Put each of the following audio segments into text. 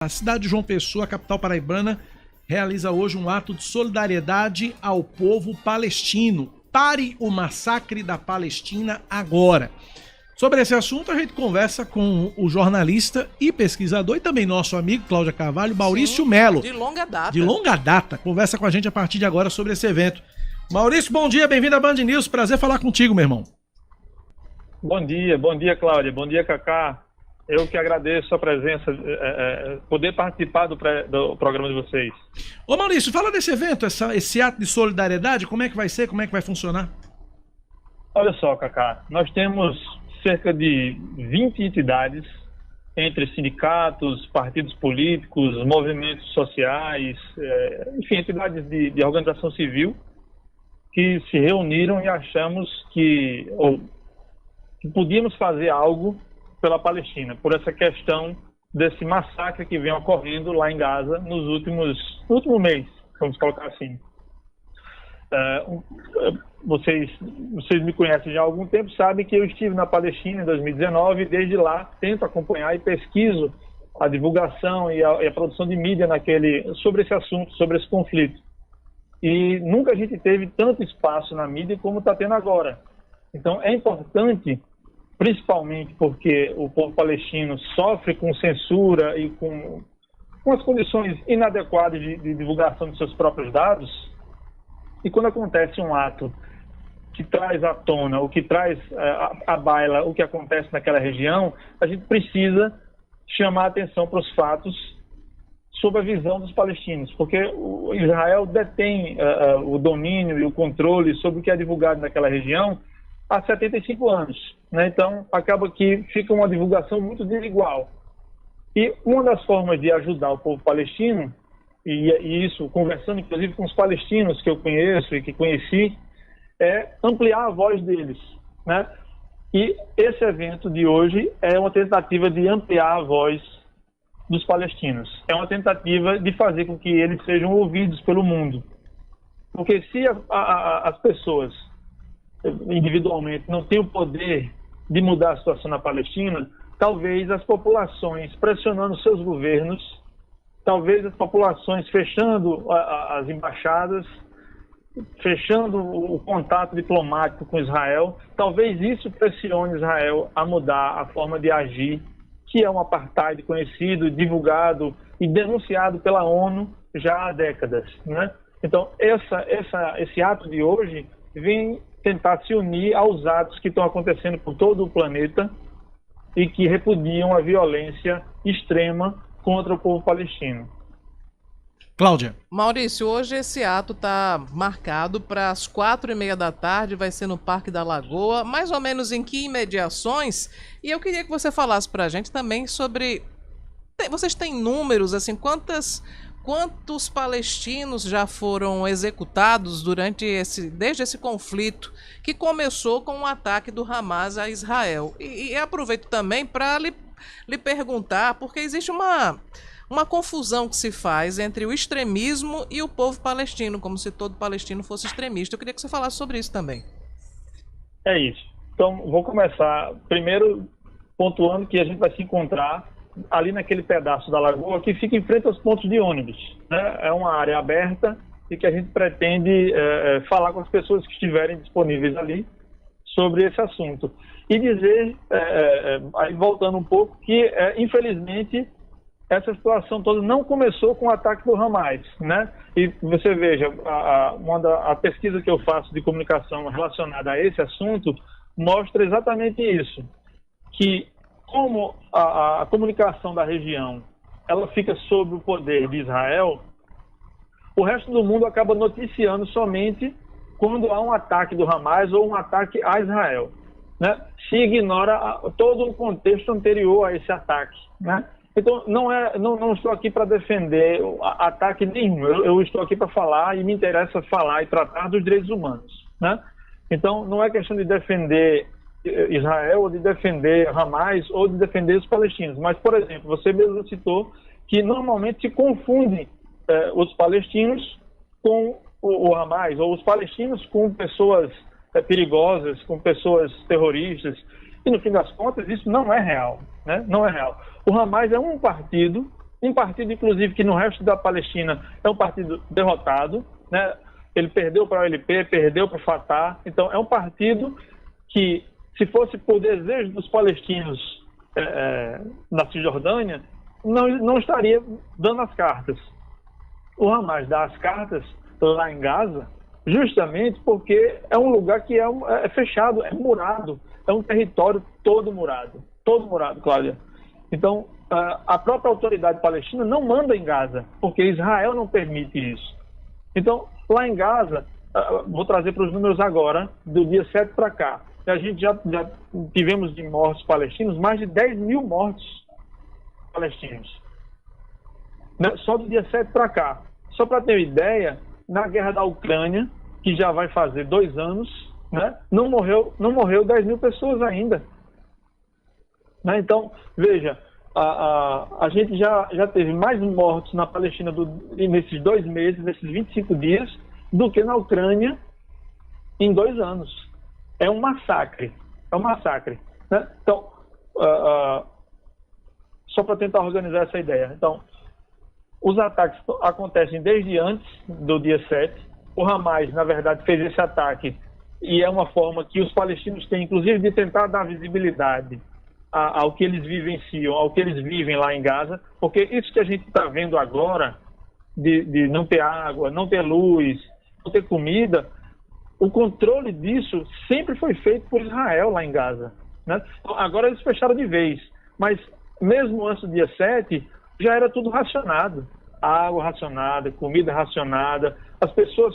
A cidade de João Pessoa, a capital paraibana, realiza hoje um ato de solidariedade ao povo palestino. Pare o massacre da Palestina agora. Sobre esse assunto, a gente conversa com o jornalista e pesquisador e também nosso amigo Cláudio Carvalho, Maurício Melo. De longa data. De longa data. Conversa com a gente a partir de agora sobre esse evento. Maurício, bom dia, bem-vindo à Band News. Prazer falar contigo, meu irmão. Bom dia, Cláudia. Bom dia, Cacá. Eu que agradeço a presença, poder participar do programa de vocês. Ô Maurício, fala desse evento, esse ato de solidariedade, como é que vai ser, como é que vai funcionar? Olha só, Cacá, nós temos cerca de 20 entidades, entre sindicatos, partidos políticos, movimentos sociais, enfim, entidades de organização civil, que se reuniram e achamos que podíamos fazer algo pela Palestina, por essa questão desse massacre que vem ocorrendo lá em Gaza no último mês, vamos colocar assim. Vocês me conhecem já há algum tempo, sabem que eu estive na Palestina em 2019 e desde lá tento acompanhar e pesquiso a divulgação e a produção de mídia sobre esse assunto, sobre esse conflito. E nunca a gente teve tanto espaço na mídia como está tendo agora. Então é importante, principalmente porque o povo palestino sofre com censura e com as condições inadequadas de divulgação de seus próprios dados, e quando acontece um ato que traz à tona, ou que traz à baila o que acontece naquela região, a gente precisa chamar a atenção para os fatos sobre a visão dos palestinos, porque o Israel detém o domínio e o controle sobre o que é divulgado naquela região há 75 anos, né? Então acaba que fica uma divulgação muito desigual. E uma das formas de ajudar o povo palestino, e isso conversando inclusive com os palestinos que eu conheço e que conheci, é ampliar a voz deles, né? E esse evento de hoje é uma tentativa de ampliar a voz dos palestinos. É uma tentativa de fazer com que eles sejam ouvidos pelo mundo. Porque se as pessoas individualmente não têm o poder de mudar a situação na Palestina, talvez as populações pressionando seus governos, talvez as populações fechando as embaixadas, fechando o contato diplomático com Israel, talvez isso pressione Israel a mudar a forma de agir, que é um apartheid conhecido, divulgado e denunciado pela ONU já há décadas, né? Então esse ato de hoje vem tentar se unir aos atos que estão acontecendo por todo o planeta e que repudiam a violência extrema contra o povo palestino. Cláudia. Maurício, hoje esse ato está marcado para as 4h30 da tarde, vai ser no Parque da Lagoa, mais ou menos em que imediações? E eu queria que você falasse para a gente também sobre... Vocês têm números, assim, quantos palestinos já foram executados desde esse conflito que começou com o ataque do Hamas a Israel? E aproveito também para lhe perguntar, porque existe uma confusão que se faz entre o extremismo e o povo palestino, como se todo palestino fosse extremista. Eu queria que você falasse sobre isso também. É isso. Então, vou começar primeiro pontuando que a gente vai se encontrar ali naquele pedaço da lagoa que fica em frente aos pontos de ônibus, né? É uma área aberta e que a gente pretende falar com as pessoas que estiverem disponíveis ali sobre esse assunto. E dizer, aí voltando um pouco, que infelizmente essa situação toda não começou com o ataque do Hamas, né? E você veja, a pesquisa que eu faço de comunicação relacionada a esse assunto mostra exatamente isso, que como a comunicação da região ela fica sob o poder de Israel, o resto do mundo acaba noticiando somente quando há um ataque do Hamas ou um ataque a Israel, né? Se ignora todo o contexto anterior a esse ataque, né? Então não estou aqui para defender ataque nenhum, eu estou aqui para falar e me interessa falar e tratar dos direitos humanos, né? Então não é questão de defender Israel, ou de defender Hamas, ou de defender os palestinos. Mas, por exemplo, você mesmo citou que normalmente se confundem os palestinos com o Hamas, ou os palestinos com pessoas perigosas, com pessoas terroristas. E, no fim das contas, isso não é real, né? Não é real. O Hamas é um partido um partido, inclusive, que no resto da Palestina é um partido derrotado, né? Ele perdeu para a OLP, perdeu para o Fatah. Então, é um partido que, se fosse por desejo dos palestinos na Cisjordânia, não estaria dando as cartas. O Hamas dá as cartas lá em Gaza justamente porque é um lugar que é fechado, é murado, é um território todo murado, Cláudia. Então, a própria autoridade palestina não manda em Gaza, porque Israel não permite isso. Então, lá em Gaza, vou trazer para os números agora, do dia 7 para cá, a gente já tivemos de mortos palestinos mais de 10 mil mortos palestinos. Só do dia 7 para cá. Só para ter uma ideia, na guerra da Ucrânia, que já vai fazer 2 anos, né, não morreu 10 mil pessoas ainda. Né? Então, veja, a gente já teve mais mortos na Palestina nesses 2 meses, nesses 25 dias, do que na Ucrânia em 2 anos. É um massacre. Né? Então, só para tentar organizar essa ideia. Então, os ataques acontecem desde antes do dia 7. O Hamas, na verdade, fez esse ataque e é uma forma que os palestinos têm, inclusive, de tentar dar visibilidade ao que eles vivenciam, ao que eles vivem lá em Gaza, porque isso que a gente está vendo agora, de não ter água, não ter luz, não ter comida, o controle disso sempre foi feito por Israel lá em Gaza. Né? Agora eles fecharam de vez, mas mesmo antes do dia 7, já era tudo racionado. Água racionada, comida racionada, as pessoas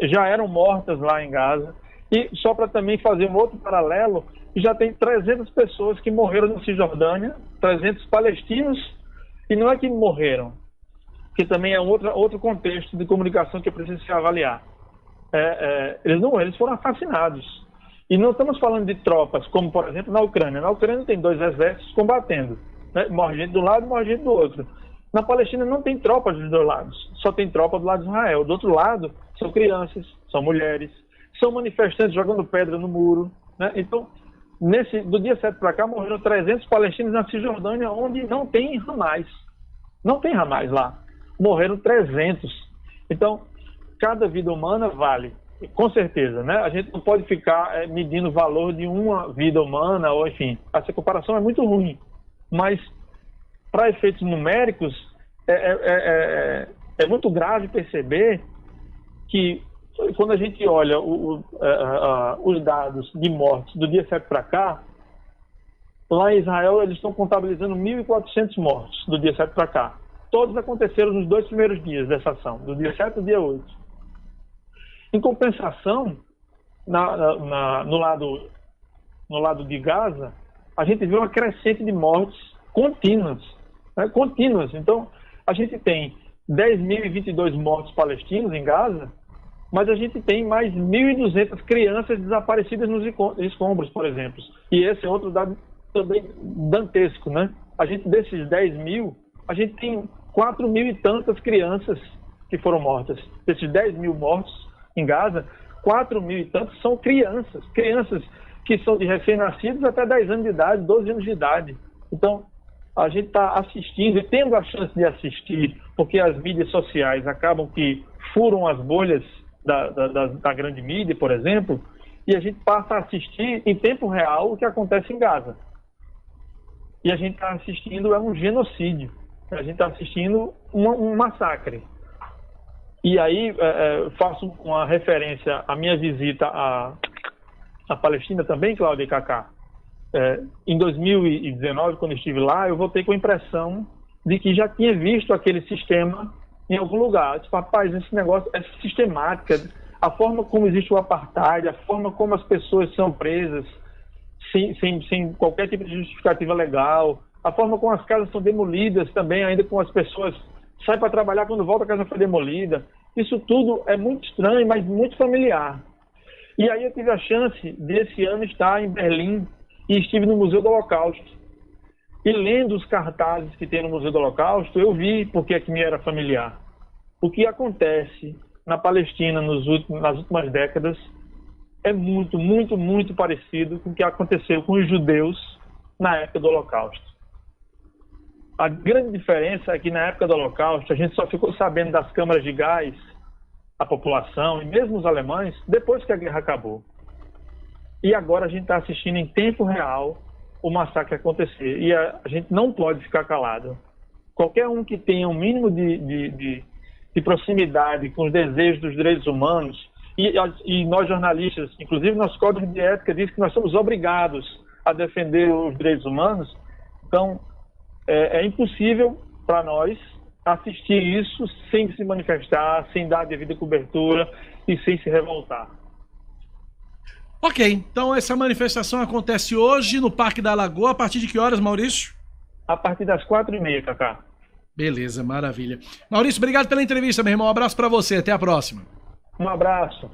já eram mortas lá em Gaza. E só para também fazer um outro paralelo, já tem 300 pessoas que morreram na Cisjordânia, 300 palestinos, e não é que morreram, que também é outro contexto de comunicação que precisa se avaliar. Eles foram assassinados. E não estamos falando de tropas, como por exemplo na Ucrânia. Na Ucrânia tem 2 exércitos combatendo, né? Morre gente do lado e morre gente do outro. Na Palestina não tem tropas dos 2 lados, só tem tropa do lado de Israel. Do outro lado são crianças, são mulheres, são manifestantes jogando pedra no muro. Né? Então, do dia 7 para cá, morreram 300 palestinos na Cisjordânia, onde não tem Hamas. Não tem Hamas lá. Morreram 300. Então, cada vida humana vale, com certeza, né? A gente não pode ficar medindo o valor de uma vida humana, ou enfim, essa comparação é muito ruim. Mas, para efeitos numéricos, é muito grave perceber que, quando a gente olha os dados de mortes do dia 7 para cá, lá em Israel eles estão contabilizando 1.400 mortos do dia 7 para cá. Todos aconteceram nos 2 primeiros dias dessa ação, do dia 7 ao dia 8. Em compensação, no lado de Gaza, a gente vê uma crescente de mortes contínuas. Né? Contínuas. Então, a gente tem 10.022 mortos palestinos em Gaza, mas a gente tem mais 1.200 crianças desaparecidas nos escombros, por exemplo. E esse é outro dado também dantesco, né? A gente, desses 10 mil, a gente tem 4 mil e tantas crianças que foram mortas. Desses 10 mil mortos em Gaza, 4 mil e tantos são crianças que são de recém-nascidos até 10 anos de idade, 12 anos de idade. Então, a gente está assistindo e tendo a chance de assistir, porque as mídias sociais acabam que furam as bolhas da grande mídia, por exemplo, e a gente passa a assistir em tempo real o que acontece em Gaza. E a gente está assistindo um genocídio, a gente está assistindo um massacre. E aí faço uma referência à minha visita à Palestina também, Cláudia e Cacá. Em 2019, quando estive lá, eu voltei com a impressão de que já tinha visto aquele sistema em algum lugar. Eu disse, rapaz, esse negócio é sistemática. A forma como existe o apartheid, a forma como as pessoas são presas sem qualquer tipo de justificativa legal, a forma como as casas são demolidas também, ainda com as pessoas saem para trabalhar, quando volta a casa foi demolida. Isso tudo é muito estranho, mas muito familiar. E aí eu tive a chance desse ano estar em Berlim e estive no Museu do Holocausto. E lendo os cartazes que tem no Museu do Holocausto, eu vi porque é que me era familiar. O que acontece na Palestina nas últimas décadas é muito, muito, muito parecido com o que aconteceu com os judeus na época do Holocausto. A grande diferença é que na época do Holocausto a gente só ficou sabendo das câmaras de gás, a população e mesmo os alemães, depois que a guerra acabou. E agora a gente está assistindo em tempo real o massacre acontecer. E a gente não pode ficar calado. Qualquer um que tenha um mínimo de proximidade com os desejos dos direitos humanos, e nós jornalistas, inclusive nosso código de ética diz que nós somos obrigados a defender os direitos humanos, então é impossível para nós assistir isso sem se manifestar, sem dar a devida cobertura e sem se revoltar. Ok, então essa manifestação acontece hoje no Parque da Lagoa, a partir de que horas, Maurício? A partir das 4h30, Cacá. Beleza, maravilha. Maurício, obrigado pela entrevista, meu irmão. Um abraço para você, até a próxima. Um abraço.